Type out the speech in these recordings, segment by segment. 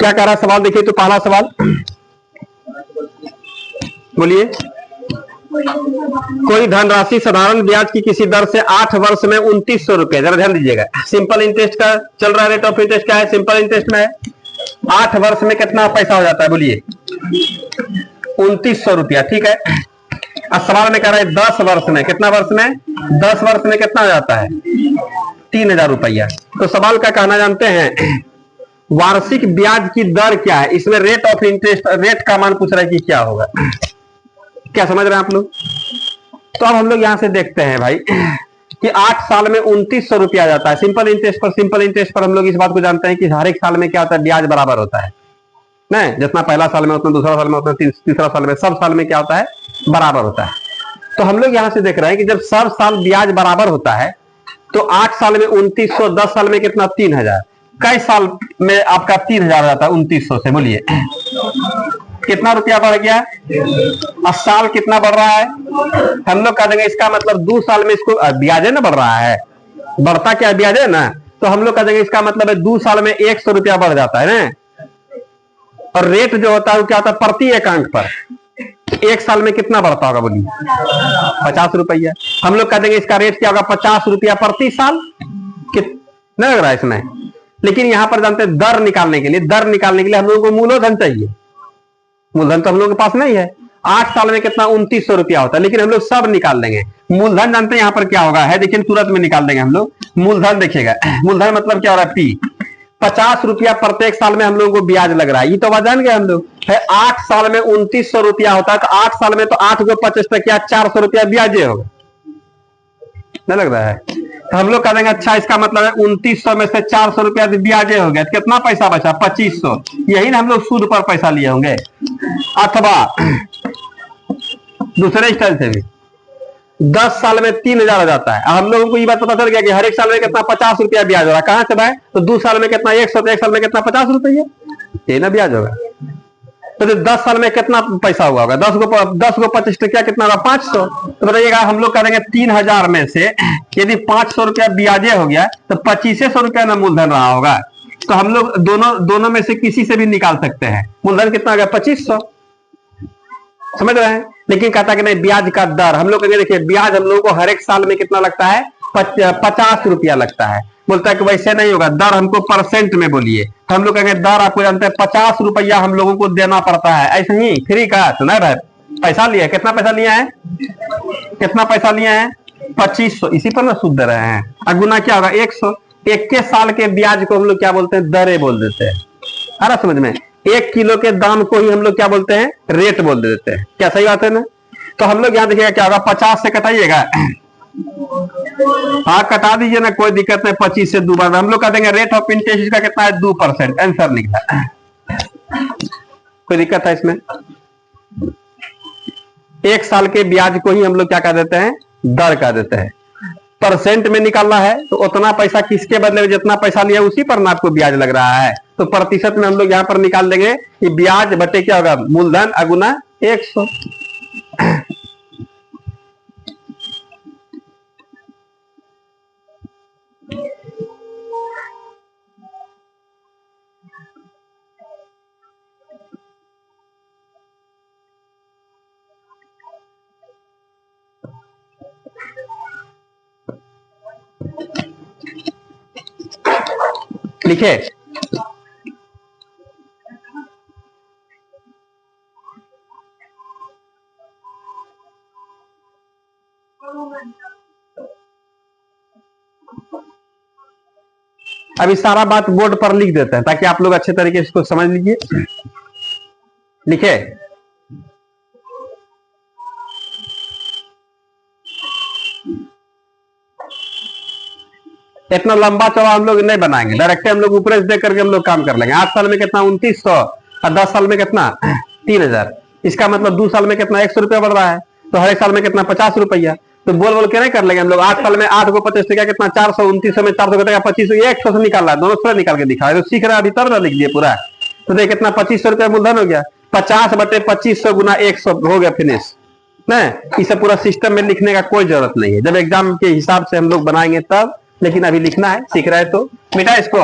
क्या कह रहा है सवाल, देखिए तो पहला सवाल बोलिए। कोई धनराशि साधारण ब्याज की किसी दर से 8 वर्ष में 2900 रुपए, जरा ध्यान दीजिएगा, सिंपल इंटरेस्ट का चल रहा है, रेट ऑफ इंटरेस्ट क्या है, सिंपल इंटरेस्ट में है। 8 वर्ष में कितना पैसा हो जाता है बोलिए, 2900 रुपया, ठीक है। अब सवाल में कह रहा है 10 वर्ष में, कितना वर्ष में, 10 वर्ष में कितना हो जाता है, 3000 रुपया। तो सवाल का कहना जानते हैं वार्षिक ब्याज की दर क्या है, इसमें रेट ऑफ इंटरेस्ट, रेट का मान पूछ रहा है कि क्या होगा, क्या समझ रहे हैं आप लोग। तो अब हम लोग यहां से देखते हैं भाई कि 8 साल में 2900 रुपया आ जाता है। सिंपल इंटरेस्ट पर हम लोग इस बात को जानते हैं कि हर एक साल में क्या होता है, ब्याज बराबर होता है, नहीं जितना पहला साल में उतना दूसरा साल में उतना तीसरा साल में, सब साल में क्या होता है, बराबर होता है। तो हम लोग यहां से देख रहे हैं कि जब सब साल ब्याज बराबर होता है तो 8 साल में 2900, 10 साल में कितना, 3000, कई साल में आपका 3000 हो जाता है 2900 से, बोलिए कितना रुपया बढ़ गया, और साल कितना बढ़ रहा है, हम लोग कह देंगे इसका मतलब 2 साल में इसको ब्याज ना बढ़ रहा है, बढ़ता क्या है, ब्याज है ना, तो हम लोग कह देंगे इसका मतलब है 2 साल में 100 रुपया बढ़ जाता है ना। और रेट जो होता है वो क्या होता है, प्रति एकांक पर, 1 साल में कितना बढ़ता होगा बोलिए, 50 रुपया। हम लोग कह देंगे इसका रेट क्या होगा, 50 रुपया प्रति साल, कितना लग रहा है इसमें। लेकिन यहां पर जानते हैं दर निकालने के लिए हम लोगों को मूलधन चाहिए, मूलधन तो हम लोग के पास नहीं है। 8 साल में कितना, 2900 रुपया होता है, लेकिन हम लोग सब निकाल लेंगे। मूलधन जानते हैं यहाँ पर क्या होगा, है देखिए तुरंत में निकाल देंगे हम लोग मूलधन। देखिएगा मूलधन मतलब क्या हो रहा है, पी, 50 रुपया प्रत्येक साल में हम लोगों को ब्याज लग रहा है, ये तो जान गए हम लोग है। 8 साल में 2900 रुपया होता है, तो 8 साल में तो 8 को 25 तक क्या, 400 रुपया ब्याज होगा, नहीं लग रहा है। तो हम लोग कह देंगे अच्छा इसका मतलब है 2900 में से 400 रुपया ब्याज हो गया, तो कितना पैसा बचा, 2500, यही ना हम लोग सूद पर पैसा लिए होंगे। अथवा दूसरे स्टाइल से भी 10 साल में 3000 हो जाता है। अब हम लोगों को ये बात पता चल गया कि हर एक साल में कितना 50 रुपया ब्याज हो रहा है, कहां से भाई, तो 2 साल में कितना 100, तो 1 साल में कितना 50 रुपया, ये ना ब्याज होगा। तो 10 साल में कितना पैसा हुआ होगा, 10 को 25 टका कितना होगा, 500। तो बताइएगा हम लोग करेंगे 3000 में से यदि 500 रुपया ब्याजे हो गया तो 2500 रुपया ना मूलधन रहा होगा। तो हम लोग दोनों में से किसी से भी निकाल सकते हैं, मूलधन कितना आ गया, 2500, समझ रहे हैं। लेकिन कहता है कि नहीं ब्याज का दर, हम लोग कहेंगे देखिए ब्याज हम लोगों को हर एक साल में कितना लगता है, 50 रुपया लगता है। बोलता है कि वैसे नहीं होगा, दर हमको परसेंट में बोलिए। तो हम लोग कहेंगे दर आपको जानते हैं 50 रुपया हम लोगों को देना पड़ता है, ऐसे ही फ्री का तो नहीं भाई, पैसा लिया, कितना पैसा लिया है, कितना पैसा लिया है, 2500, इसी पर ना सूद दे रहे हैं। और गुना क्या होगा, 100। 21 साल के ब्याज को हम लोग क्या बोलते हैं, दरें बोल देते हैं। आ रहा समझ में, 1 किलो के दाम को ही हम लोग क्या बोलते हैं, रेट बोल देते हैं। क्या सही बात है ना। तो हम लोग यहाँ देखिएगा क्या होगा, 50 से कटाइएगा, हाँ कटा दीजिए ना, कोई दिक्कत नहीं, 25 से 2 बार हम लोग कह देंगे रेट ऑफ इंटरेस्ट इसका कितना है, 2%, आंसर निकला। कोई दिक्कत है इसमें। 1 साल के ब्याज को ही हम लोग क्या कह देते हैं, दर कह देते हैं। परसेंट में निकालना है तो उतना पैसा किसके बदले में जितना पैसा लिया उसी पर ना आपको ब्याज लग रहा है, तो प्रतिशत में हम लोग यहाँ पर निकाल देंगे कि ब्याज बटे क्या होगा, मूलधन अगुना 100। लिखे अभी सारा बात बोर्ड पर लिख देते हैं ताकि आप लोग अच्छे तरीके से इसको समझ लीजिए। लिखे इतना लंबा चौड़ा हम लोग नहीं बनाएंगे, डायरेक्ट हम लोग ऊपर से देख करके हम लोग काम कर लेंगे। 8 साल में कितना 2900 और 10 साल में कितना 3000, इसका मतलब 2 साल में कितना 100 रुपया बढ़ रहा है, तो हर एक साल में कितना 50 रुपया। तो बोल के नहीं कर लेंगे हम लोग। 8 साल में 8 को 50 टका कितना 400, 2900 में 400 टका 2500, 100 से निकाल रहा है, दोनों थोड़ा निकाल के दिखा है, तो सीख रहा है अभी तब ना लिख दिए पूरा। तो देखिए कितना 2500 रुपया मूलधन हो गया, 50 बटे 2500 गुना 100 हो गया, फिनिश। नहीं इसे पूरा सिस्टम में लिखने का कोई जरूरत नहीं है, जब एग्जाम के हिसाब से हम लोग बनाएंगे तब। लेकिन अभी लिखना है, सीख रहा है तो मिटा इसको।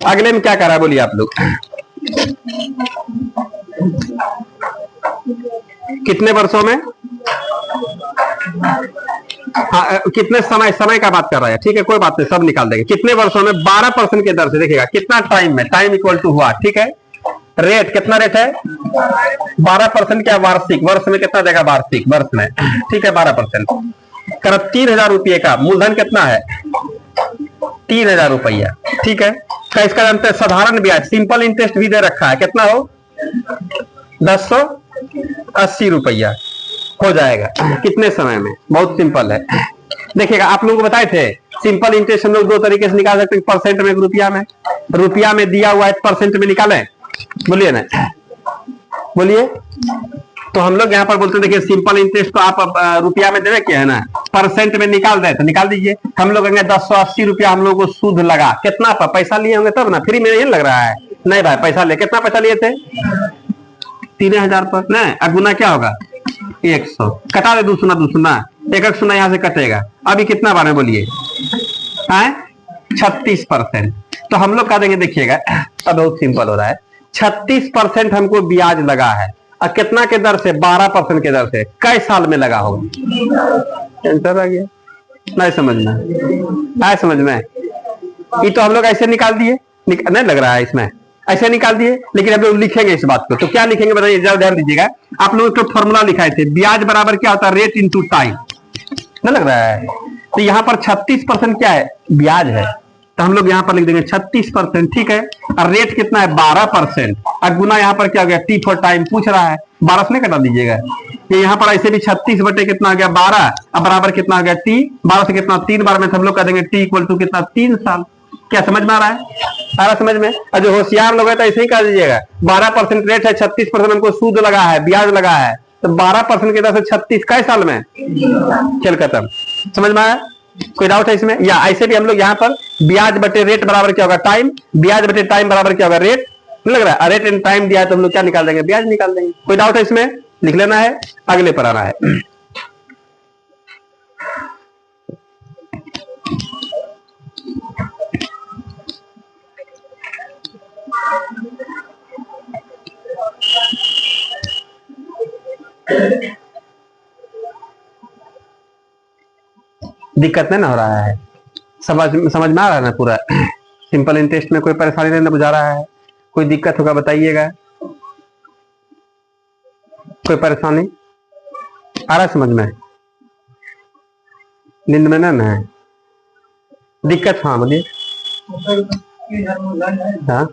अगले में क्या कर रहा है बोलिए आप लोग, कितने वर्षों में, हाँ कितने समय का बात कर रहा है, ठीक है कोई बात नहीं, सब निकाल देंगे। कितने वर्षों में 12% के दर से, देखिएगा कितना टाइम में, टाइम इक्वल टू हुआ, ठीक है। रेट कितना रेट है 12% क्या वार्षिक, वर्ष में कितना देगा वार्षिक, वर्ष में, ठीक है 12%। कर 3,000 रुपये का मूलधन कितना है 3,000 रुपया, ठीक है। क्या इसका जानते हैं, साधारण ब्याज सिंपल इंटरेस्ट भी दे रखा है, कितना हो 1080 रुपया हो जाएगा। कितने समय में, बहुत सिंपल है। देखिएगा आप लोगों को बताए थे सिंपल इंटरेस्ट हम लोग दो तरीके से निकाल सकते हैं, परसेंट में, रुपया में। रुपया में दिया हुआ है परसेंट में निकालें, बोलिए ना, बोलिए। तो हम लोग यहाँ पर बोलते हैं देखिए सिंपल इंटरेस्ट तो आप रुपया में देवे क्या है ना, परसेंट में निकाल दे तो निकाल दीजिए। हम लोग कहेंगे 1080 रुपया हम लोग को सूद लगा, कितना पैसा लिए होंगे तब ना, फ्री में नहीं लग रहा है, नहीं भाई पैसा ले, कितना पैसा लिए थे 3,000 पर ना, अब गुना क्या होगा 100, कटा दे दूसरा दूसरा, एक सुना यहाँ से कटेगा। अभी कितना बार में बोलिए 36%। तो हम लोग कह देंगे देखिएगा अब बहुत सिंपल हो रहा है, 36% हमको ब्याज लगा है और कितना के दर से 12% के दर से, कई साल में लगा होगा, आंसर आ गया। नहीं समझ में, नहीं समझ में, ये तो हम लोग ऐसे निकाल दिए, नहीं लग रहा है इसमें, ऐसे निकाल दिए, लेकिन हम लोग लिखेंगे इस बात को, तो क्या लिखेंगे बताइए, जरा ध्यान दीजिएगा। आप लोग तो फॉर्मूला लिखाए थे, ब्याज बराबर क्या होता है रेट इंटू टाइम, नहीं लग रहा है। तो यहाँ पर 36% क्या है ब्याज है, तो हम लोग यहाँ पर लिख देंगे 36%, ठीक है। और रेट कितना है 12%, और गुना यहाँ पर क्या हो गया टी फॉर टाइम पूछ रहा है, 12 से नहीं कटा दीजिएगा। ये यहाँ पर ऐसे भी 36 बटे कितना हो गया 12, अब बराबर कितना हो गया टी, 12 से कितना 3 बार में, हम लोग कह देंगे टी इक्वल टू कितना 3 साल। क्या समझ में आ रहा है, सारा समझ में। और जो होशियार लोग है तो ऐसे ही कर दीजिएगा, 12% रेट है, 36% हमको सूद लगा है, ब्याज लगा है, तो 12% की तरह से 36 कई साल में, खेल खत्म। समझ में आया, कोई डाउट है इसमें। या ऐसे भी हम लोग यहाँ पर ब्याज बटे रेट बराबर क्या होगा टाइम, ब्याज बटे टाइम बराबर क्या होगा रेट, लग रहा है रेट एंड टाइम दिया है तो हम लोग क्या निकाल देंगे ब्याज निकाल देंगे। कोई डाउट है इसमें, लिख लेना है, अगले पर आना है। दिक्कत नहीं ना हो रहा है, समझ में आ रहा है ना पूरा। सिंपल इंटरेस्ट में कोई परेशानी नहीं ना बुझा रहा है, कोई दिक्कत होगा बताइएगा, कोई परेशानी आ रहा है समझ में, नींद में ना है दिक्कत, हाँ बोलिए। हाँ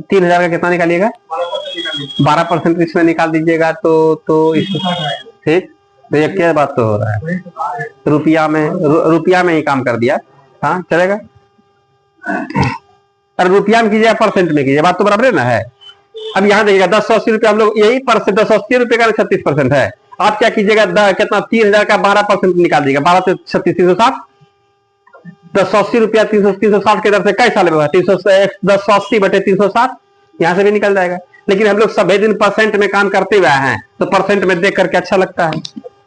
3,000 का कितना निकालिएगा 12% इसमें निकाल दीजिएगा तो ठीक, तो ये क्या बात तो हो रहा है, रुपया में ही काम कर दिया, हाँ चलेगा। अरे रुपया में कीजिए परसेंट में कीजिए, बात तो बराबर है ना है। अब यहाँ देखिएगा 1080 रुपया हम लोग यही परसेंट 1080 रुपये का 36% है। आप क्या कीजिएगा कितना 3,000 का 12% निकाल दीजिएगा, 12 से 36 360, 1080 रुपया 360 के दर से कई साल में होगा 1080 बटे 360, यहाँ से भी निकल जाएगा। लेकिन हम लोग सभी दिन परसेंट में काम करते हुए हैं तो परसेंट में देख करके अच्छा लगता है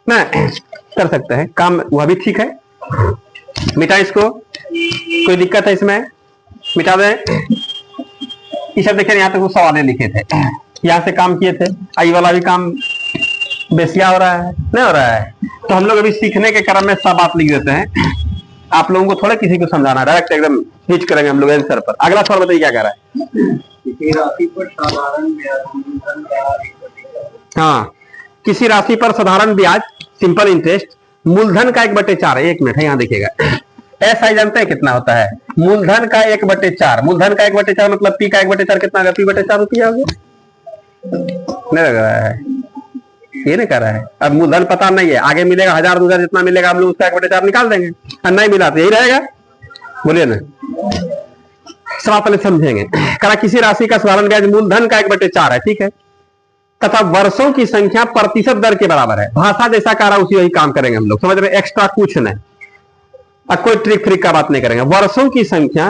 ना, कर सकते हैं काम, वह भी ठीक है। मिटा इसको, कोई दिक्कत है इसमें, मिटा दें। ये सब देखिए यहाँ तक कुछ सवाल लिखे थे, यहाँ से काम किए थे, आई वाला भी काम बेसिया हो रहा है, नहीं हो रहा है। तो हम लोग अभी सीखने के क्रम में सब बात लिख देते हैं, आप लोगों को थोड़ा किसी को समझाना, डायरेक्ट एकदम हिट करेंगे हम लोग आंसर पर। अगला सवाल बताइए क्या कह रहा है। हाँ, किसी राशि पर साधारण ब्याज सिंपल इंटरेस्ट मूलधन का 1/4 है। 1 मिनट है यहाँ देखिएगा, ऐसा जानते हैं कितना होता है मूलधन का 1/4, मूलधन का 1/4 मतलब पी का 1/4 कितना होगा, P/4 रुपया हो गया, नहीं लग रहा है, ये नहीं कर रहा है। अब मूलधन पता नहीं है, आगे मिलेगा 1000 2000 जितना मिलेगा हम लोग उसका 1/4 निकाल देंगे, और नहीं मिला तो यही रहेगा, बोलिए ना। सवाल पहले समझेंगे। करा किसी राशि का साधारण ब्याज मूलधन का 1/4 है, ठीक है, तथा वर्षों की संख्या प्रतिशत दर के बराबर है। भाषा जैसा कह रहा है उसी वही काम करेंगे हम लोग, समझ रहे, एक्स्ट्रा कुछ नहीं, अब कोई ट्रिक फ्रिक का बात नहीं करेंगे। वर्षों की संख्या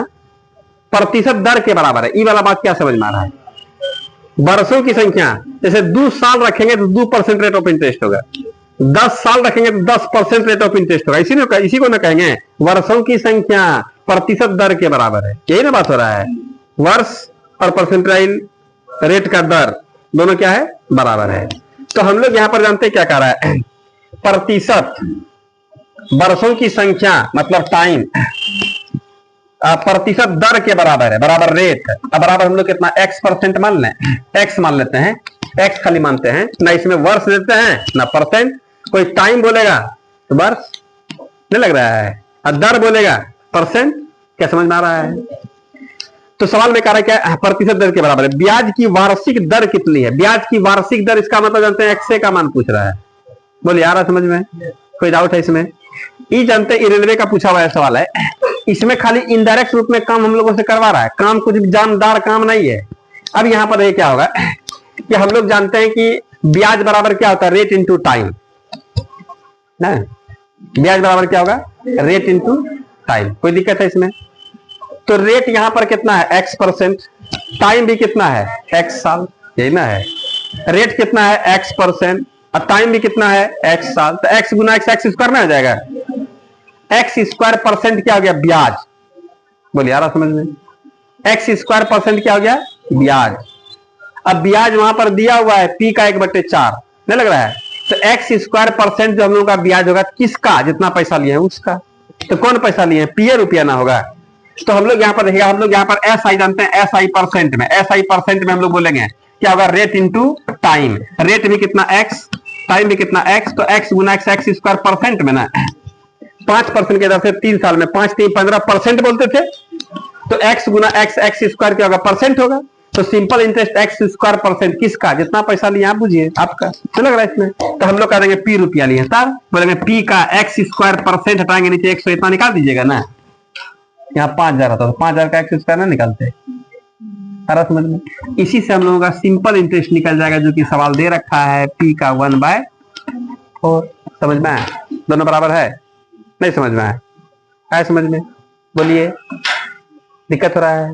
प्रतिशत दर के बराबर है, ये वाला बात क्या समझ में आ रहा है। वर्षों की संख्या जैसे 2 साल रखेंगे तो 2% रेट ऑफ इंटरेस्ट होगा, 10 साल रखेंगे तो 10% रेट ऑफ इंटरेस्ट होगा। इसी को ना कहेंगे वर्षों की संख्या प्रतिशत दर के बराबर है। यही ना बात हो रहा है, वर्ष और परसेंटाइल रेट का दर दोनों क्या है, बराबर है। तो हम लोग यहां पर जानते हैं क्या कह रहा है, प्रतिशत वर्षों की संख्या मतलब टाइम प्रतिशत दर के बराबर है, बराबर रेट। अब बराबर हम लोग कितना x% मान लें, x मान लेते हैं, x खाली मानते हैं ना, इसमें वर्ष देते हैं ना परसेंट। कोई टाइम बोलेगा तो वर्ष नहीं लग रहा है, और दर बोलेगा परसेंट। क्या समझ में आ रहा है? तो सवाल में कह रहा है क्या, प्रतिशत दर के बराबर है। ब्याज की वार्षिक दर कितनी है? ब्याज की वार्षिक दर, इसका मतलब जानते हैं x का मान पूछ रहा है। बोलिए आ रहा समझ में, कोई डाउट है इसमें? ये जानते हैं रेलवे का पूछा हुआ सवाल है, इसमें खाली इनडायरेक्ट रूप में काम हम लोगों से करवा रहा है, काम कुछ जानदार काम नहीं है। अब यहां पर ये क्या होगा कि हम लोग जानते हैं कि ब्याज बराबर क्या होता है, रेट इनटू टाइम ना। ब्याज बराबर क्या होगा, रेट इनटू टाइम। कोई दिक्कत है इसमें? तो रेट यहां पर कितना है, x%, टाइम भी कितना है, x साल, यही ना है। रेट कितना है, x% और टाइम भी कितना है, x साल। तो x गुना x स्क्वायर में आ जाएगा, x स्क्वायर परसेंट क्या हो गया, ब्याज। बोलिए आ रहा समझ में, x स्क्वायर परसेंट क्या हो गया, ब्याज। अब ब्याज वहां पर दिया हुआ है p का 1/4 नहीं लग रहा है, तो x स्क्वायर परसेंट जो हम लोग का ब्याज होगा किसका, जितना पैसा लिए हैं उसका। तो कौन पैसा लिए हैं, p रुपया ना होगा। तो हम लोग यहाँ पर देखिएगा, हम लोग यहाँ पर SI जानते हैं, SI परसेंट में, SI परसेंट में हम लोग बोलेंगे क्या होगा, रेट इंटू टाइम। रेट भी कितना x, टाइम भी कितना x, तो x गुना x स्क्वायर परसेंट में ना, 5% के दर से 3 साल में 5 3 15% बोलते थे, तो x गुना x स्क्वायर क्या होगा, परसेंट होगा। तो simple interest x square percent किसका, जितना पैसा लिए आप बुझिए आपका, तो लग रहा है इसमें। तो हम लोग कह देंगे p रुपया लिए, तब बोलेंगे p का x स्क्वायर परसेंट हटाएंगे नीचे 100, इतना निकाल दीजिएगा ना। यहाँ 5000 होता तो 5000 का x स्क्वायर ना निकालते, सारा समझ में। इसी से हम लोगों का सिंपल इंटरेस्ट निकल जाएगा, जो कि सवाल दे रखा है p का 1/4। समझ में आया, दोनों बराबर है, नहीं समझ में आया समझ में? बोलिए दिक्कत हो रहा है?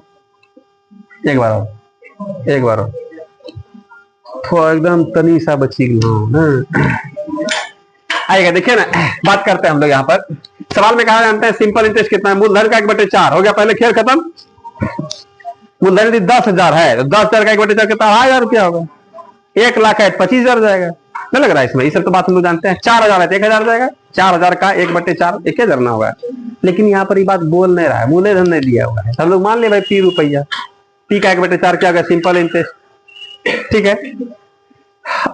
एक बार और तो एकदम तनी सा बची आएगा। देखिए ना, बात करते हैं हम लोग यहाँ पर। सवाल में कहा जानते हैं सिंपल इंटरेस्ट कितना है, मूलधन का 1/4 हो गया, पहले खेल खत्म। मूलधन यदि 10,000 है तो 10,000 का 1/4 कितना, 1000 रुपया होगा। 1 लाख है 25,000 जाएगा, नहीं लग रहा है इसमें? ये सब तो बात हम लोग जानते हैं। 4,000 है तो 1,000 जाएगा, 4,000 का 1/4 1,000 ना होगा। लेकिन यहाँ पर ये बात बोल नहीं रहा है, मूलधन नहीं दिया हुआ है। हम लोग मान ले भाई p रुपया, p का 1/4 क्या होगा, सिंपल इंटरेस्ट, ठीक है।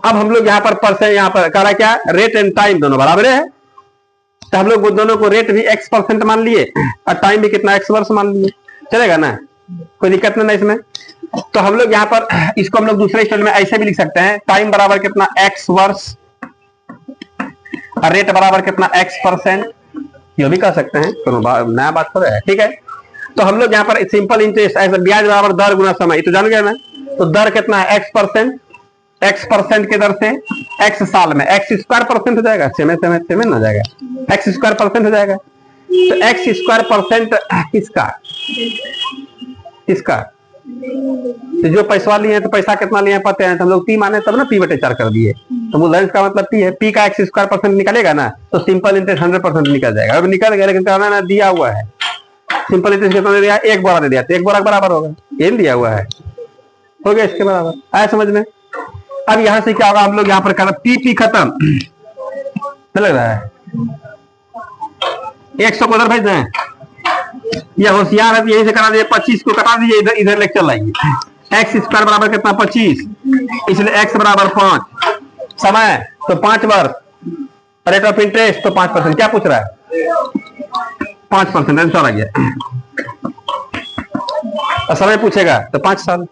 अब हम लोग यहाँ पर परसेंट, यहाँ पर कह रहा क्या, रेट एंड टाइम दोनों बराबर है, तो हम लोग दोनों को रेट भी x% मान लिए और टाइम भी कितना, x वर्ष मान लिए, चलेगा ना, कोई दिक्कत नहीं इसमें। तो हम लोग यहाँ पर इसको हम लोग दूसरे स्टेट में ऐसे भी लिख सकते हैं, टाइम बराबर कितना, x वर्ष, और रेट बराबर कितना, x%, ये भी कह सकते हैं, तो नया बात हो रहा है, ठीक है। तो हम लोग यहाँ पर सिंपल इंटरेस्ट ऐसे, ब्याज बराबर दर गुना समय, तो जान गए ना। तो दर कितना है, x% के दर से x साल में, x स्क्वायर परसेंट हो जाएगा, सेमेन हो जाएगा, x स्क्वायर परसेंट हो जाएगा। तो x स्क्वायर परसेंट किसका, तो जो पैसा लिए हैं, तो पैसा कितना लिए हैं पता है, तो हम लोग p माने तब ना p/4 कर दिए, तो मूलधन का मतलब p है। p का x स्क्वायर परसेंट निकलेगा ना, तो सिंपल इंटरेस्ट 100% निकल जाएगा। अब निकल गया, लेकिन कहना ना दिया हुआ है, सिंपल इंटरेस्ट कितना दे दिया, 1 बोरा दे दिया, तो 1 बोरा के बराबर होगा, ये दिया हुआ है, हो गया इसके बराबर। आया समझ में? अब यहां से क्या होगा, हम लोग यहाँ पर कर p खत्म, लग रहा है 100 को उधर भेज दें, यह होशियार है, यहीं से करा दीजिए, 25 को कटा दीजिए, इधर इधर लेके चल आइए। x स्क्वायर बराबर कितना, 25, इसलिए x बराबर 5, समय तो 5 वर्ष, रेट ऑफ इंटरेस्ट तो 5%। क्या पूछ रहा है, 5%, आंसर आ गया। और समय पूछेगा तो 5 साल।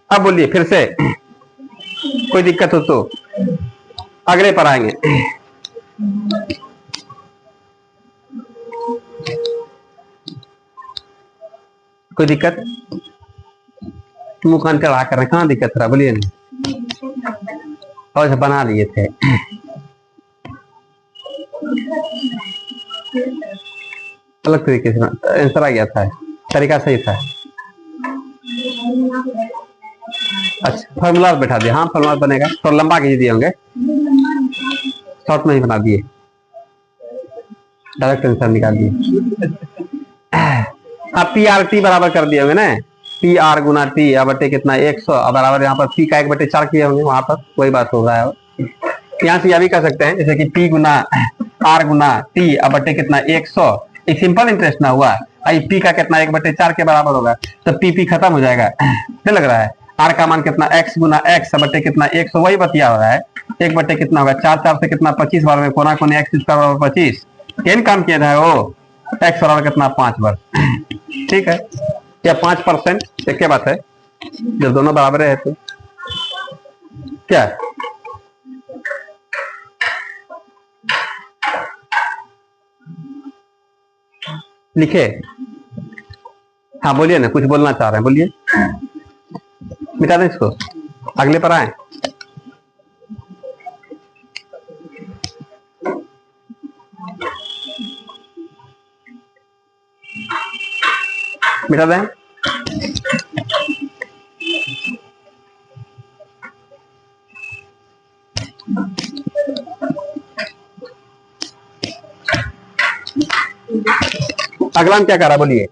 अब बोलिए फिर से, कोई दिक्कत हो तो अगले पर आएंगे। कोई दिक्कत, मुंह कान चढ़ा कर रहे, कहाँ दिक्कत रहा, बोलिए नहीं, और बना लिए थे। अलग तरीके से आंसर आ गया था, तरीका सही था। अच्छा, फॉर्मूला बैठा दिया, हाँ फॉर्मूला बनेगा, थोड़ा लंबा खींच दिए होंगे, शॉर्ट में ही बना दिए, डायरेक्ट आंसर निकाल दिए। अब पी आर टी बराबर कर दिए होंगे ना, पी आर गुना टी अब बटे कितना 100 अब बराबर यहाँ पर पी का 1/4 किए होंगे, वहां पर वही बात हो रहा है। यहाँ से यह भी कर सकते हैं जैसे कि पी गुना आर गुना टी अब बटे कितना 100, एक सिंपल इंटरेस्ट ना हुआ, पी का कितना 1/4 के बराबर होगा, तो पी खत्म हो जाएगा, क्या लग रहा है। आर का मान कितना x गुना x बटे कितना 100, वही बतिया हो रहा है, 1 बटे कितना होगा 4 से कितना 25 बार में कोना कोने x स्क्वायर बराबर 25, एन काम किया था वो x बराबर कितना 5 बार, ठीक है। या 5% एक क्या बात है, जब दोनों बराबर है तो क्या लिखे। हाँ बोलिए ना, कुछ बोलना चाह रहे हैं, बोलिए। मिटा दें इसको, अगले पर आए। मिटा दें। अगला हम क्या कर रहा, बोलिए।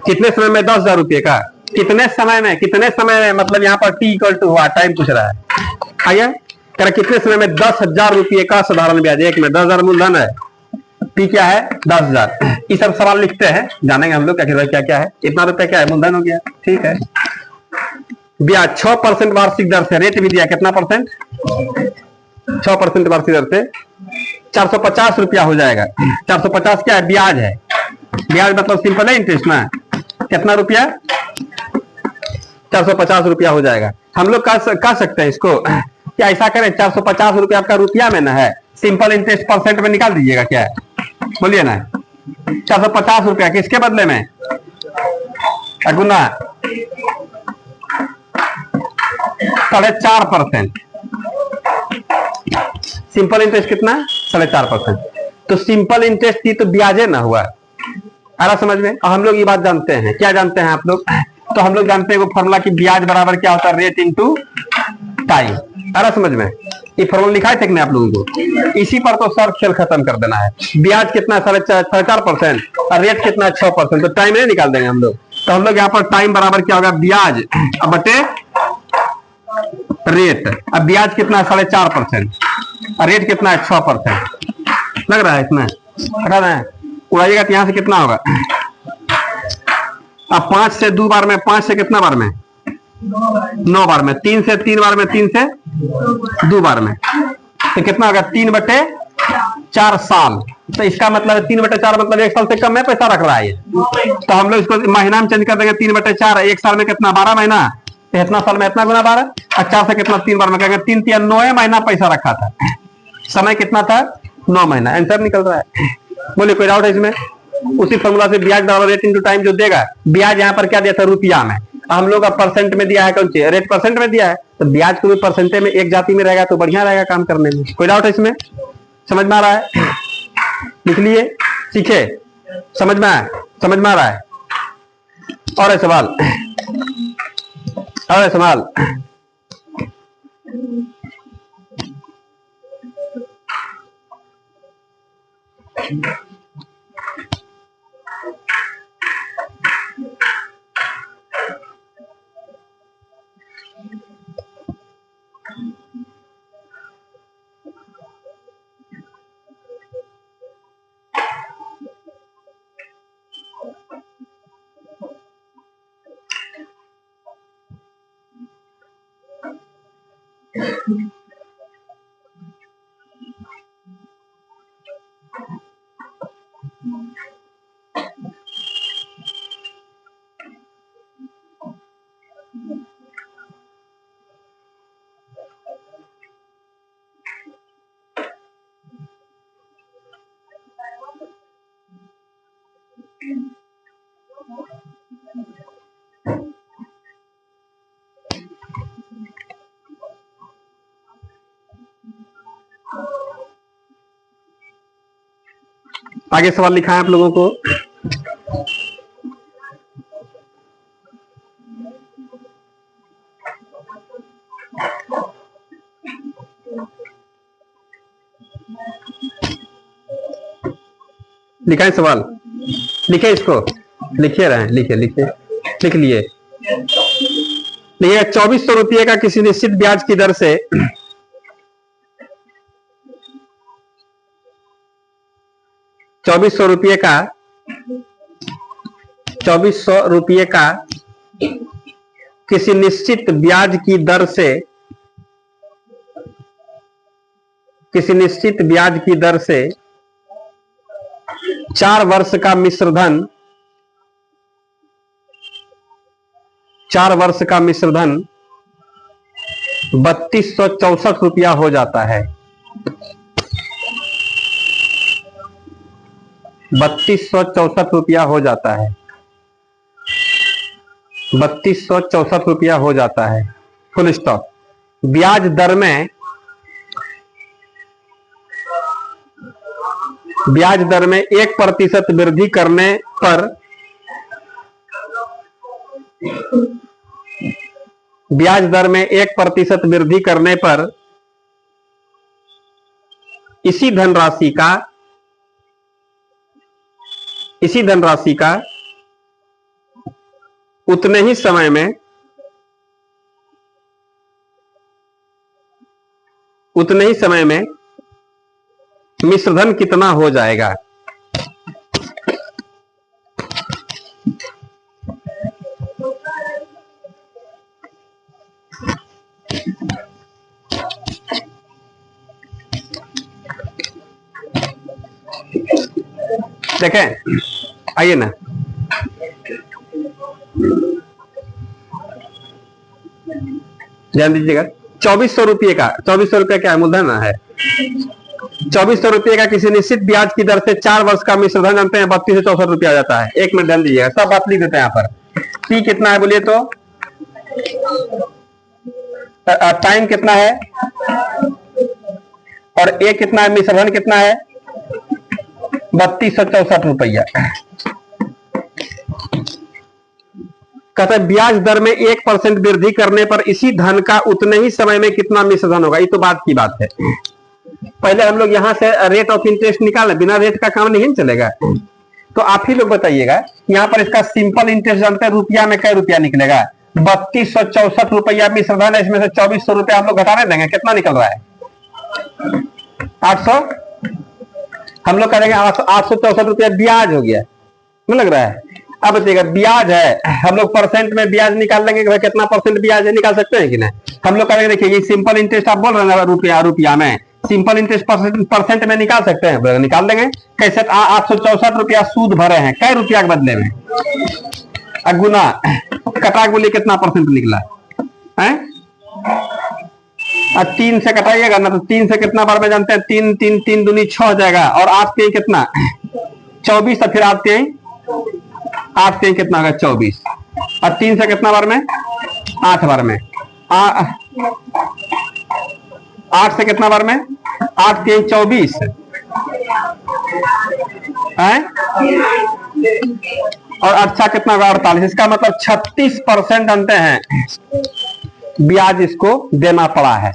कितने समय में 10,000 रुपये का, कितने समय में मतलब यहाँ पर टी इक्वल टू हुआ, टाइम पूछ रहा है। आइए कह रहा कितने समय में 10,000 रुपये का साधारण ब्याज, एक में 10,000 मूलधन है, पी क्या है 10,000, ये सब सवाल लिखते हैं, जानेंगे हम लोग क्या क्या है। इतना रुपया क्या है, मूलधन हो गया, ठीक है। ब्याज 6% वार्षिक दर से, रेट भी दिया कितना परसेंट, 6% वार्षिक दर से 450 रुपया हो जाएगा। 450 क्या है, ब्याज है, ब्याज मतलब सिंपल है इंटरेस्ट ना, कितना रुपया 450 रुपया हो जाएगा। हम लोग कह सकते हैं इसको क्या, ऐसा करें 450 रुपया आपका रुपया में ना है, सिंपल इंटरेस्ट परसेंट में निकाल दीजिएगा, क्या है बोलिए ना। 450 रुपया किसके बदले में, गुना 4.5%, सिंपल इंटरेस्ट कितना 4.5%, तो सिंपल इंटरेस्ट की तो ब्याजे ना हुआ, आ रहा समझ में। और हम लोग ये बात जानते हैं, क्या जानते हैं आप लोग, तो हम लोग जानते हैं वो फॉर्मूला की ब्याज बराबर क्या होता है, रेट इंटू टाइम, आ रहा समझ में। ये फॉर्मूला लिखा है ना आप लोगों को, इसी पर तो सर खेल खत्म कर देना है। ब्याज कितना 4.5% और रेट कितना 6%, तो टाइम नहीं निकाल देंगे हम लोग। तो हम लोग यहाँ पर टाइम बराबर क्या होगा, ब्याज अब बटे रेट। अब ब्याज कितना 4.5% और रेट कितना है 6%, लग रहा है इसमें, लग रहा है उड़ाइएगा तो यहां से कितना होगा। अब 5 से 2 बार में, 5 से कितना बार में 9 बार में, 3 से 3 बार में, 3 से 2 बार में, तो कितना होगा 3/4 साल। तो इसका मतलब 3/4 मतलब 1 साल से कम में पैसा रख रहा है। तो हम लोग इसको महीना में चेंज कर देंगे, 3/4 1 साल में कितना 12 महीना, इतना साल में इतना गुना 12, 4 से कितना 3 बार में कहेंगे 3 3 9 महीना पैसा रखा था, समय कितना था 9 महीना, आंसर निकल रहा है। बोलिए कोई डाउट है इसमें। उसी फॉर्मूला से ब्याज बराबर रेट इंटू टाइम जो देगा, ब्याज यहाँ पर क्या दिया था रुपया में, हम लोग का परसेंट में दिया है, कौन सी रेट परसेंट में दिया है, तो ब्याज को भी परसेंटे में एक जाति में रहेगा तो बढ़िया रहेगा काम करने में। कोई डाउट है इसमें, समझ में आ रहा है, लिख लिए, सीखे, समझ में आ रहा है। और है सवाल, और है सवाल, आगे सवाल लिखा है आप लोगों को। लिखा है सवाल, लिखे इसको, लिखे रहे, लिखे लिखे लिख लिए। देखिए 2400 रुपये का किसी निश्चित ब्याज की दर से 2400 रुपये का 2400 रुपये का किसी निश्चित ब्याज की दर से 4 वर्ष का मिश्रधन 3264 रुपया हो जाता है। 3264 रुपया हो जाता है। 3264 रुपया हो जाता है, फुल स्टॉप। ब्याज दर में 1% वृद्धि करने पर ब्याज दर में 1% वृद्धि करने पर इसी धनराशि का उतने ही समय में मिश्रधन कितना हो जाएगा? देखें, आइए ना, ध्यान दीजिएगा। 2400 रुपये का, 2400 रुपये क्या है? मूलधन है। 2400 रुपये का किसी निश्चित ब्याज की दर से 4 वर्ष का मिश्रधन जानते हैं 3264 रुपया आ जाता है। एक मिनट ध्यान दीजिएगा, सब बात लिख देते हैं यहाँ पर। पी कितना है बोलिए तो? टाइम कितना है और ए कितना है? मिश्रधन कितना है? 3264 रुपया। कहते हैं ब्याज दर में 1% वृद्धि करने पर इसी धन का उतने ही समय में कितना मिश्रधन होगा। ये तो बात की बात है। पहले हम लोग यहां से रेट ऑफ इंटरेस्ट निकालें, बिना रेट का काम नहीं चलेगा। तो आप ही लोग बताइएगा, यहां पर इसका सिंपल इंटरेस्ट जानते हैं रुपया में कै रुपया निकलेगा? 3264 रुपया मिश्रधन है, इसमें से 2400 रुपया हम लोग घटाने देंगे, कितना निकल रहा है? 800। हम लोग करेंगे 864 रुपया ब्याज हो गया, नहीं लग रहा है? अब बताइएगा ब्याज है, हम लोग परसेंट में ब्याज निकाल लेंगे कि भाई कितना परसेंट ब्याज है, निकाल सकते हैं कि नहीं? हम लोग करेंगे, देखिए ये सिंपल इंटरेस्ट आप बोल रहे हैं रुपया में, सिंपल इंटरेस्ट परसेंट में निकाल सकते हैं, निकाल देंगे। कैसे? 864 रुपया सूद भरे हैं, कै रुपया के बदले में? गुना कटा बोलिए कितना परसेंट निकला है? 3 से कटाइएगा ना, तो 3 से कितना बार में जानते हैं? 3 दूनी 6 हो जाएगा, और 8 के कितना? 24, और फिर 8 के कितना होगा? 24, और 3 से कितना बार में? 8 बार में। 8 से कितना बार में? 8 के 24 है, और अच्छा कितना होगा? 48। इसका मतलब 36% जानते हैं ब्याज इसको देना पड़ा है।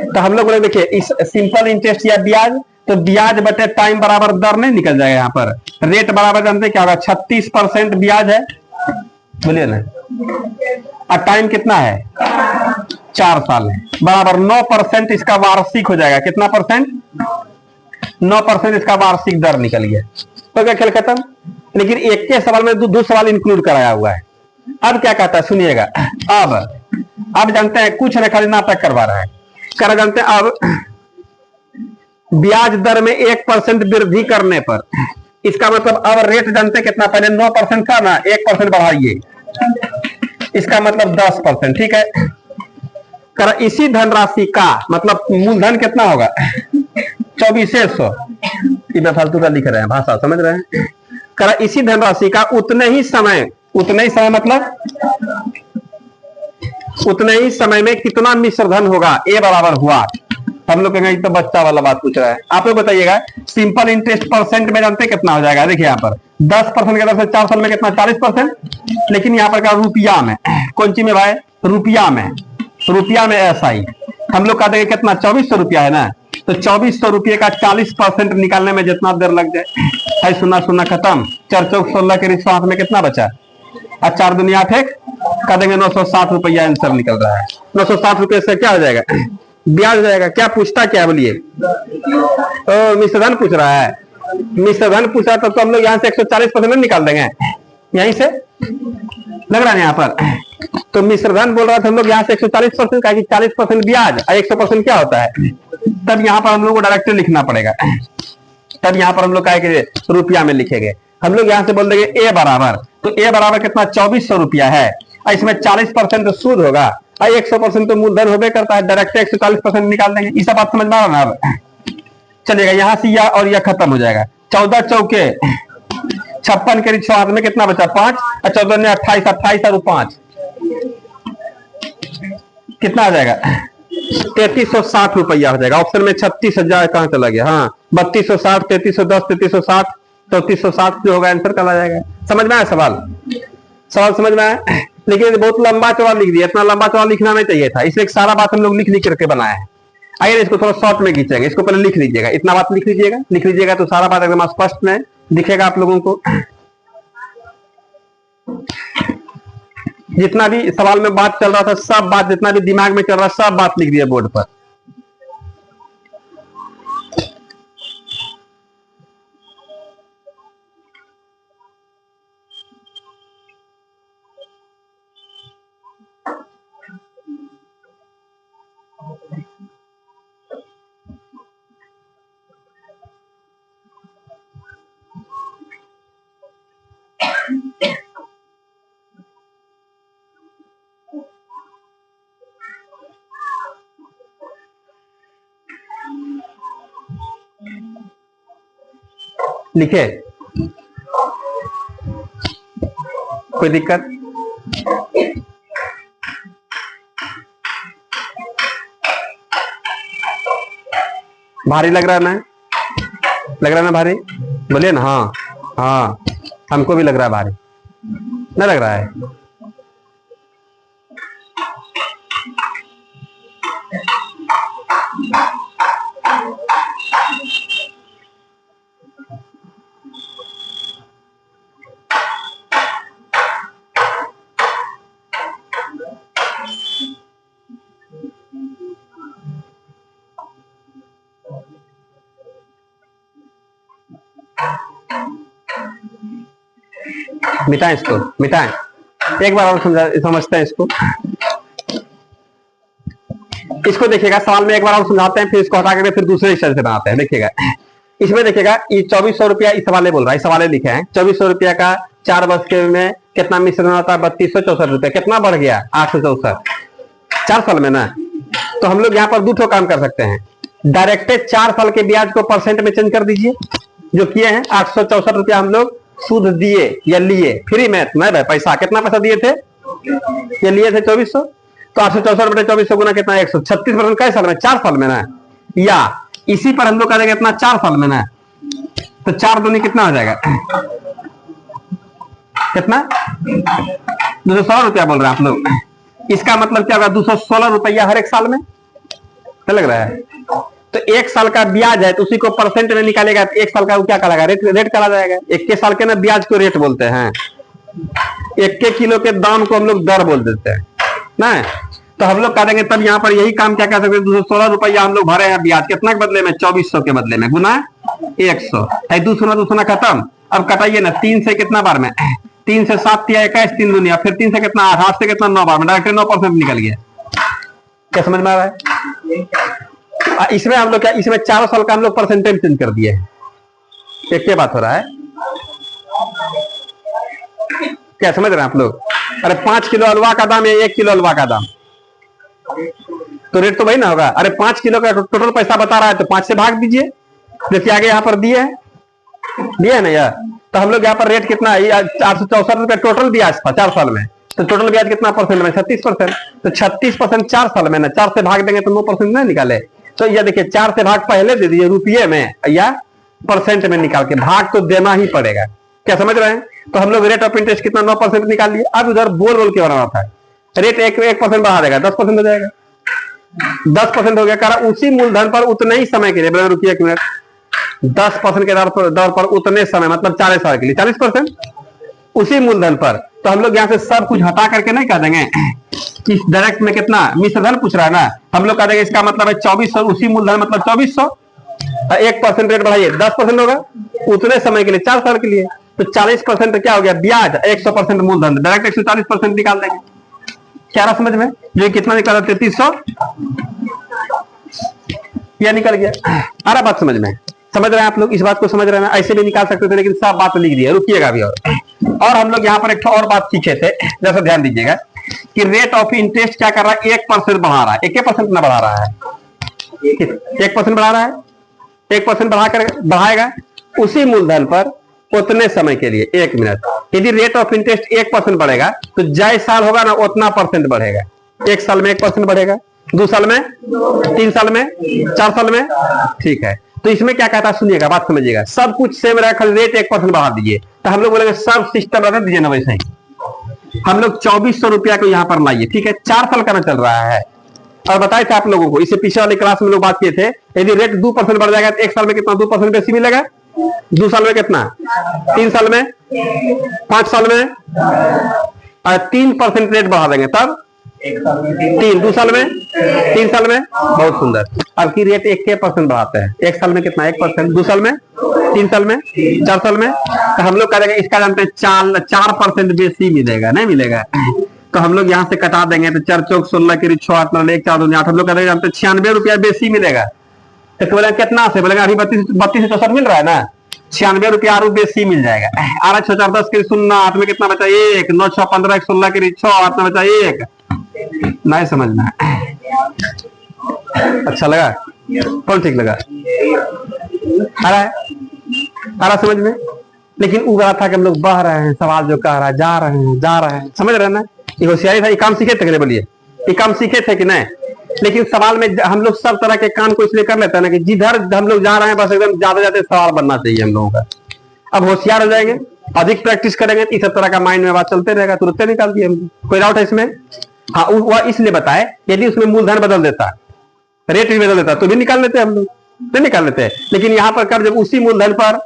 तो हम लोग देखिए इस सिंपल इंटरेस्ट या ब्याज, तो ब्याज बटे टाइम बराबर दर नहीं निकल जाएगा। यहाँ पर रेट बराबर जानते क्या होगा? 36% ब्याज है, बोलिए ना, और टाइम कितना है? 4 साल है, बराबर 9% इसका वार्षिक हो जाएगा। कितना परसेंट? 9% इसका वार्षिक दर निकल गया। तो क्या खेल खत्म? लेकिन एक के सवाल में दो सवाल इंक्लूड कराया हुआ है। अब क्या कहता है सुनिएगा। अब जानते हैं कुछ न खाली नाटक करवा रहा है, कर जानते हैं। अब ब्याज दर में 1% वृद्धि करने पर, इसका मतलब अब रेट जानते हैं कितना? पहले 9% था ना, 1% बढ़ाइए, इसका मतलब 10%। ठीक है, कर इसी धनराशि का मतलब मूलधन कितना होगा? 2400। फालतू का लिख रहे हैं, भाषा समझ रहे हैं? कर इसी धनराशि का उतने ही समय मतलब उतने ही समय में कितना मिश्रधन होगा? ए बराबर हुआ। हम लोग कहेंगे तो बच्चा वाला बात पूछ रहा है। आप लोग बताइएगा सिंपल इंटरेस्ट परसेंट में जानते हैं कितना हो जाएगा? देखिए यहाँ पर 10% की दर से 4 साल में कितना? 40%। लेकिन यहाँ पर क्या? रुपया में। कौन सी में भाई? रुपया में। रुपया में ऐसा ही हम लोग कहते हैं कितना? 2400 रुपया है ना, तो 2400 रुपये का 40% निकालने में जितना देर लग जाए, है सुना सुना खत्म। 4 चौक 16 के रिश्ते हाथ में कितना बचा, और 4 दुनिया 8 कर देंगे 960 रुपया आंसर निकल रहा है। 960 रुपये से क्या हो जाएगा, ब्याज हो जाएगा। क्या पूछता क्या बोलिए, तो मिश्रधन पूछ रहा है। मिश्रधन पूछा तो हम लोग यहाँ से 140% निकाल देंगे, यहीं से लग रहा है यहाँ पर। तो मिश्रधन बोल रहा था हम लोग यहाँ से 140% का, 40% ब्याज और 100% क्या होता है, तब यहाँ पर हम लोग को डायरेक्ट लिखना पड़ेगा। तब यहाँ पर हम लोग क्या रुपया में लिखेंगे। हम लोग यहाँ से बोल देंगे ए बराबर, तो ए बराबर कितना 2400 रुपया है, इसमें 40% सूद होगा और 100% तो मूलधन होबे करता है, डायरेक्ट 140% निकाल देंगे। ये सब बात समझ में आ रहा है। चलेगा यहाँ से यह और यह खत्म हो जाएगा। 14 चौके 56 के रिक्शा हाथ में कितना बचा 5 और 14 ने 28, 28 और 5 कितना आ जाएगा 3360 रुपया हो जाएगा। ऑप्शन में 36,000 कहां चला गया, हाँ 3260, 3310, 3360, 3460 जो होगा आंसर कल आ जाएगा। समझ में आया सवाल, सवाल समझ में आया। लेकिन बहुत लंबा चौड़ा लिख दिया, इतना लंबा चौड़ा लिखना नहीं चाहिए था, इसलिए सारा बात हम लोग लिख लिख करके बनाए हैं। आइए इसको थोड़ा शॉर्ट में खींचेंगे, इसको पहले लिख लीजिएगा, इतना बात लिख लीजिएगा तो सारा बात एकदम स्पष्ट में दिखेगा आप लोगों को। जितना भी सवाल में बात चल रहा था, सब बात जितना भी दिमाग में चल रहा, सब बात लिख दिया बोर्ड पर। लिखे, कोई दिक्कत, भारी लग रहा है ना, लग रहा है ना भारी, बोलिए ना। हाँ हाँ हमको भी लग रहा है भारी, नहीं लग रहा है। मिटाएं इसको, मिटाएं, एक बार और समझते हैं इसको। इसको देखिएगा सवाल में एक बार और समझाते हैं, फिर इसको हटा करके फिर दूसरे स्टाइल से बनाते हैं। देखिएगा इसमें देखिएगा ये 2400 रुपया इस सवाल बोल रहा है, सवाल लिखे हैं 2400 रुपया का 4 वर्ष के में कितना मिश्रण होता है 3264 रुपया, कितना बढ़ गया 864, 4 साल में ना। तो हम लोग यहाँ पर 2 ठो काम कर सकते हैं, डायरेक्ट 4 साल के ब्याज को परसेंट में चेंज कर दीजिए, जो किए हैं 864 रुपया हम लोग सूद दिए या लिए, फ्री में नहीं भाई, पैसा कितना पैसा दिए थे, ये लिए थे 2400, तो 864 बटे 2400 गुना कितना 136% कै साल में 4 साल में ना, या इसी पर हम लोग करेंगे इतना 4 साल में ना, तो 4 दूनी कितना हो जाएगा, कितना 216 रुपया बोल रहे हैं आप लोग। इसका मतलब क्या होगा 216 रुपया हर एक साल में, क्या लग रहा है। तो 1 साल का ब्याज है तो उसी को परसेंट में निकालेगा, तो 1 साल का क्या कहलाएगा, रेट कहा जाएगा। 1 साल के ना ब्याज को रेट बोलते हैं, 1 किलो के दाम को हम लोग दर बोल देते हैं ना। तो हम लोग कह देंगे तब यहाँ पर यही काम क्या कर सकते हैं, 216 रुपया हम लोग भरे हैं ब्याज, कितना के बदले में 2400 के बदले में, गुना 100 है, 200 खत्म। अब कटाइए ना 3 से कितना बार में, 3 से 7 दिया 21, 3 दुनिया, फिर 3 से कितना 8 से कितना 9 बार में, डायरेक्ट 9% निकल गया। क्या समझ में आ रहा है। इसमें हम लोग क्या, इसमें 4 साल का हम लोग परसेंटेज चेंज कर दिए हैं। क्या बात हो रहा है, क्या समझ रहे हैं आप लोग। अरे 5 किलो हलवा का दाम है 1 किलो हलवा का दाम, तो रेट तो वही ना होगा। अरे 5 किलो का टोटल पैसा बता रहा है तो 5 से भाग दीजिए, जैसे आगे यहाँ पर दिए है ना यार। तो हम लोग यहाँ पर रेट कितना है 864 रुपया टोटल ब्याज था 4 साल में, तो टोटल ब्याज कितना परसेंट में 36%, तो 36% 4 साल में ना, 4 से भाग देंगे तो 9% नहीं निकाले। तो ये देखिए 4 से भाग पहले दे दीजिए रुपये में या परसेंट में निकाल के, भाग तो देना ही पड़ेगा। क्या समझ रहे हैं। तो हम लोग रेट ऑफ इंटरेस्ट कितना 9% निकाल लिए। अब उधर बोल के बनाना था, रेट 1% बढ़ा देगा 10% हो जाएगा, 10% हो गया, कह रहा उसी मूलधन पर उतने ही समय के लिए, बोले रुकिए एक मिनट, 10% के दर पर उतने समय मतलब 40 साल के लिए 40% उसी मूलधन पर। तो हम लोग यहाँ से सब कुछ हटा करके नहीं कह देंगे कि डायरेक्ट में कितना मिश्रधन पूछ रहा है ना, हम लोग कह देंगे इसका मतलब है 2400 उसी मूलधन मतलब 2400, 1% रेट बढ़ाइए 10% होगा उतने समय के लिए 4 साल के लिए, तो 40% क्या हो गया ब्याज, 100% मूलधन, डायरेक्ट 140% निकाल देंगे। क्या रहा समझ में, जो कितना निकाला 3300 यह निकल गया। आ रहा बात समझ में, समझ रहे हैं आप लोग, इस बात को समझ रहे हैं, ऐसे भी निकाल सकते थे लेकिन सब बात लिख दिया, रुकिएगा अभी। और हम लोग यहाँ पर एक और बात सीखे थे, जैसा ध्यान दीजिएगा कि रेट ऑफ इंटरेस्ट क्या कर रहा है, 1% बढ़ा रहा है, 1% ना बढ़ा रहा है, 1% बढ़ा रहा है, 1% बढ़ाएगा उसी मूलधन पर उतने समय के लिए। 1 मिनट, यदि रेट ऑफ इंटरेस्ट 1% बढ़ेगा तो जय साल होगा ना उतना परसेंट बढ़ेगा, 1 साल में 1% बढ़ेगा, 2 साल में, 3 साल में, 4 साल में, ठीक है। तो इसमें क्या कहता है सुनिएगा, बात समझिएगा, सब कुछ सेम रखा, रेट 1% बढ़ा दीजिए, तो हम लोग बोलेंगे सब सिस्टम रख दीजिए ना वैसे ही। हम लोग 2400 रुपया को यहाँ पर लाइए, ठीक है, 4 साल का ना चल रहा है। और बताए थे आप लोगों को, इससे पिछले वाली क्लास में लोग बात किए थे, यदि रेट 2% बढ़ जाएगा तो 1 साल में कितना 2% बेसी मिलेगा, 2 साल में कितना, 3 साल में, 5 साल में 3% रेट बढ़ा देंगे तब 2 साल में, 3 साल में, बहुत सुंदर। अब की रेट 1% बढ़ाते हैं, 1 साल में कितना 1%, 2 साल में, 3 साल में, 4 साल में, तो हम लोग करेंगे इसका जानते हैं 4% बेसी मिलेगा, नहीं मिलेगा, तो हम लोग यहाँ से कटा देंगे, तो 4 चौक 16 के 6 8 9 1 4 2 8, हम लोग करेंगे जानते 96 रुपया बेसी मिलेगा। तो बोले कितना से, बोलेगा अभी 32 64 मिल रहा है ना, 96 रुपया आरू बेसी मिल जाएगा। 8 6 4 10 के 0 8 में कितना बचा 1, 9 6 15 16 के 6 8 में बचा 1, नहीं समझना। अच्छा लगा, कौन ठीक लगा, आ रहा समझ में, लेकिन उगा था कि हम लोग बह रहे हैं, सवाल जो कह रहा है जा रहे हैं, समझ रहे हैं ना, ये होशियारी था, ये काम सीखे थे कि नहीं, बोलिए ये काम सीखे थे कि नहीं। लेकिन सवाल में हम लोग सब तरह के काम को इसलिए कर लेते हैं ना कि जिधर हम लोग जा रहे हैं बस एकदम ज्यादा सवाल बनना चाहिए हम लोगों का। अब होशियार हो जाएंगे, अधिक प्रैक्टिस करेंगे तो इस तरह का माइंड में बात चलते रहेगा, तुरंत निकाल दिए हम। कोई डाउट है इसमें? हाँ, वह इसलिए बताए यदि उसमें मूलधन बदल देता, रेट भी बदल देता तो भी निकाल लेते हम लोग, नहीं निकाल लेते। लेकिन यहाँ पर कर जब उसी मूलधन पर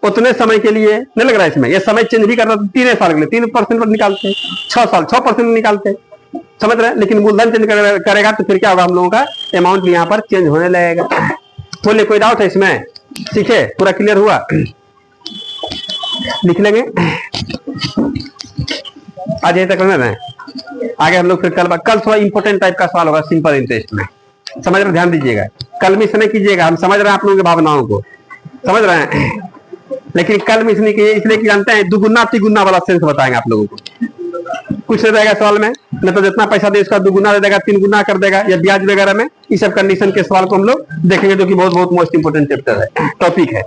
उतने समय के लिए नहीं लग रहा है, इसमें ये समय चेंज भी करना, 3 साल के लिए 3% पर निकालते, 6 साल 6% निकालते, समझ रहे हैं। लेकिन मूलधन चेंज करेगा तो फिर क्या होगा, हम लोगों का अमाउंट भी यहाँ पर चेंज होने लगेगा। बोलिए कोई डाउट है इसमें? सीखे, पूरा क्लियर हुआ? लिख लेंगे आज यही तक करना है, आगे हम लोग फिर कल थोड़ा इंपोर्टेंट टाइप का सवाल होगा सिंपल इंटरेस्ट में, समझ रहे, ध्यान दीजिएगा। कल मिस नहीं कीजिएगा, हम समझ रहे हैं आप लोगों की भावनाओं को, समझ रहे हैं, लेकिन कल मिस नहीं कीजिए, इसलिए कि जानते हैं दुगुना तिगुना वाला सेंस बताएंगे आप लोगों को। कुछ नहीं रहेगा सवाल में, न तो जितना पैसा दे उसका 2 गुना दे देगा, 3 गुना कर देगा, या ब्याज वगैरह में, इस सब कंडीशन के सवाल को हम लोग देखेंगे, जो कि बहुत बहुत मोस्ट इंपोर्टेंट चैप्टर है, टॉपिक है।